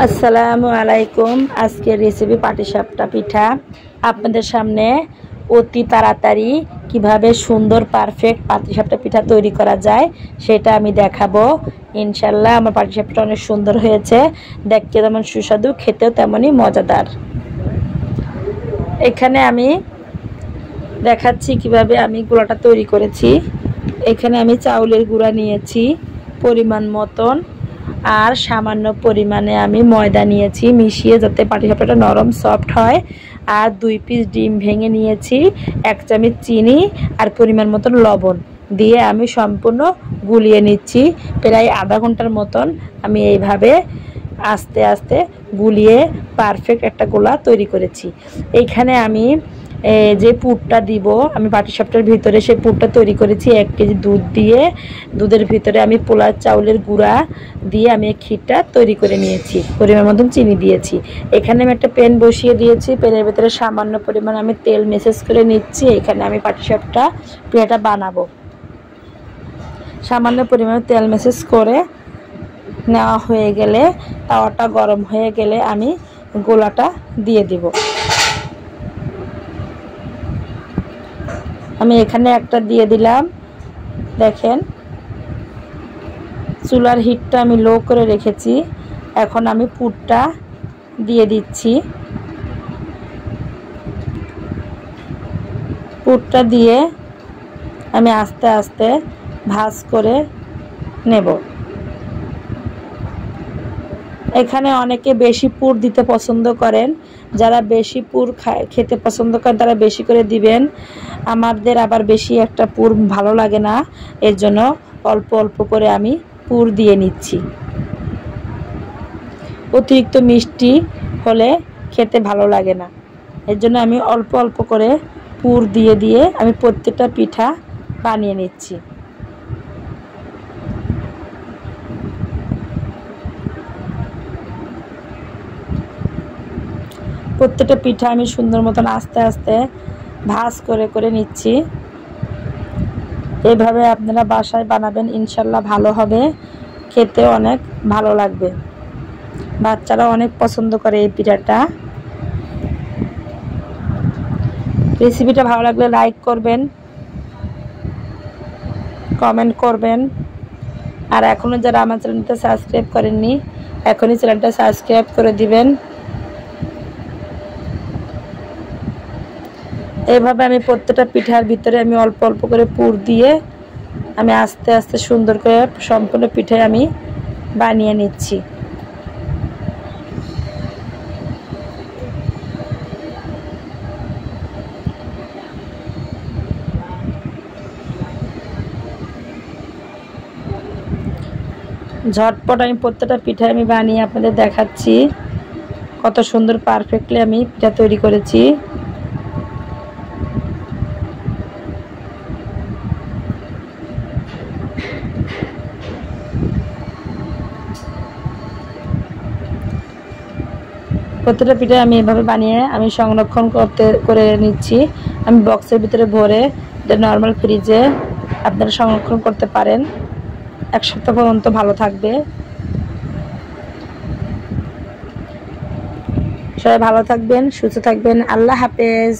আসসালামু আলাইকুম। আজকের রেসিপি পাটিসাপটা পিঠা। আপনাদের সামনে অতি তাড়াতাড়ি কিভাবে সুন্দর পারফেক্ট পাটিসাপটা পিঠা তৈরি করা যায় সেটা আমি দেখাবো ইনশাল্লাহ। আমার পাটিসাপটা অনেক সুন্দর হয়েছে, দেখতে যেমন সুস্বাদু, খেতেও তেমনই মজাদার। এখানে আমি দেখাচ্ছি কিভাবে আমি গুঁড়াটা তৈরি করেছি। এখানে আমি চাউলের গুঁড়া নিয়েছি পরিমাণ মতন, আর সামান্য পরিমাণে আমি ময়দা নিয়েছি মিশিয়ে, যাতে পাটিসাপটাটা নরম সফট হয়। আর 2 পিস ডিম ভেঙে নিয়েছি, 1 চামচ চিনি আর পরিমাণ মতন লবণ দিয়ে আমি সম্পূর্ণ গুলিয়ে নিচ্ছি। প্রায় আধা ঘন্টার মতন আমি এইভাবে আস্তে আস্তে গুলিয়ে পারফেক্ট একটা গোলা তৈরি করেছি। এইখানে আমি যে পুরটা দিব আমি পাটিসাপটার ভিতরে, সেই পুরটা তৈরি করেছি 1 কেজি দুধ দিয়ে। দুধের ভিতরে আমি পোলার চাউলের গুঁড়া দিয়ে আমি ক্ষীরটা তৈরি করে নিয়েছি, পরিমাণ মতন চিনি দিয়েছি। এখানে আমি একটা প্যান বসিয়ে দিয়েছি, প্যানের ভিতরে সামান্য পরিমাণ আমি তেল মেসেজ করে নিচ্ছি। এখানে আমি পাটিসাপটা পিঠাটা বানাবো। সামান্য পরিমাণে তেল মেসেজ করে নেওয়া হয়ে গেলে, তাওয়াটা গরম হয়ে গেলে আমি গোলাটা দিয়ে দিব। আমি এখানে একটা দিয়ে দিলাম। দেখেন, চুলার হিটটা আমি লো করে রেখেছি। এখন আমি পুরটা দিয়ে দিচ্ছি। পুরটা দিয়ে আমি আস্তে আস্তে ভাঁজ করে নেব। এখানে অনেকে বেশি পুর দিতে পছন্দ করেন, যারা বেশি পুর খেতে পছন্দ করেন তারা বেশি করে দিবেন। আমাদের আবার বেশি একটা পুর ভালো লাগে না, এর জন্য অল্প অল্প করে আমি পুর দিয়ে নিচ্ছি। অতিরিক্ত মিষ্টি হলে খেতে ভালো লাগে না, এর জন্য আমি অল্প অল্প করে পুর দিয়ে দিয়ে আমি প্রত্যেকটা পিঠা বানিয়ে নিচ্ছি। প্রত্যেকটা পিঠা আমি সুন্দর মতন আস্তে আস্তে ভাঁজ করে করে নিচ্ছি। এভাবে আপনারা বাসায় বানাবেন, ইনশাল্লাহ ভালো হবে, খেতে অনেক ভালো লাগবে। বাচ্চারা অনেক পছন্দ করে এই পিঠাটা। রেসিপিটা ভালো লাগলে লাইক করবেন, কমেন্ট করবেন। আর এখনও যারা আমার চ্যানেলটা সাবস্ক্রাইব করেননি, এখনই চ্যানেলটা সাবস্ক্রাইব করে দিবেন। এইভাবে আমি প্রত্যেকটা পিঠার ভিতরে আমি অল্প অল্প করে পুর দিয়ে আমি আস্তে আস্তে সুন্দর করে সম্পূর্ণ পিঠে আমি বানিয়ে নিচ্ছি। ঝটপট আমি প্রত্যেকটা পিঠা আমি বানিয়ে আপনাদের দেখাচ্ছি কত সুন্দর পারফেক্টলি আমি পিঠা তৈরি করেছি। প্রত্যেকটা পিঠা আমি এভাবে বানিয়ে আমি সংরক্ষণ করে নিচ্ছি। আমি বক্সের ভিতরে ভরে নর্মাল ফ্রিজে আপনারা সংরক্ষণ করতে পারেন, 1 সপ্তাহ পর্যন্ত ভালো থাকবে। সবাই ভালো থাকবেন, সুস্থ থাকবেন। আল্লাহ হাফেজ।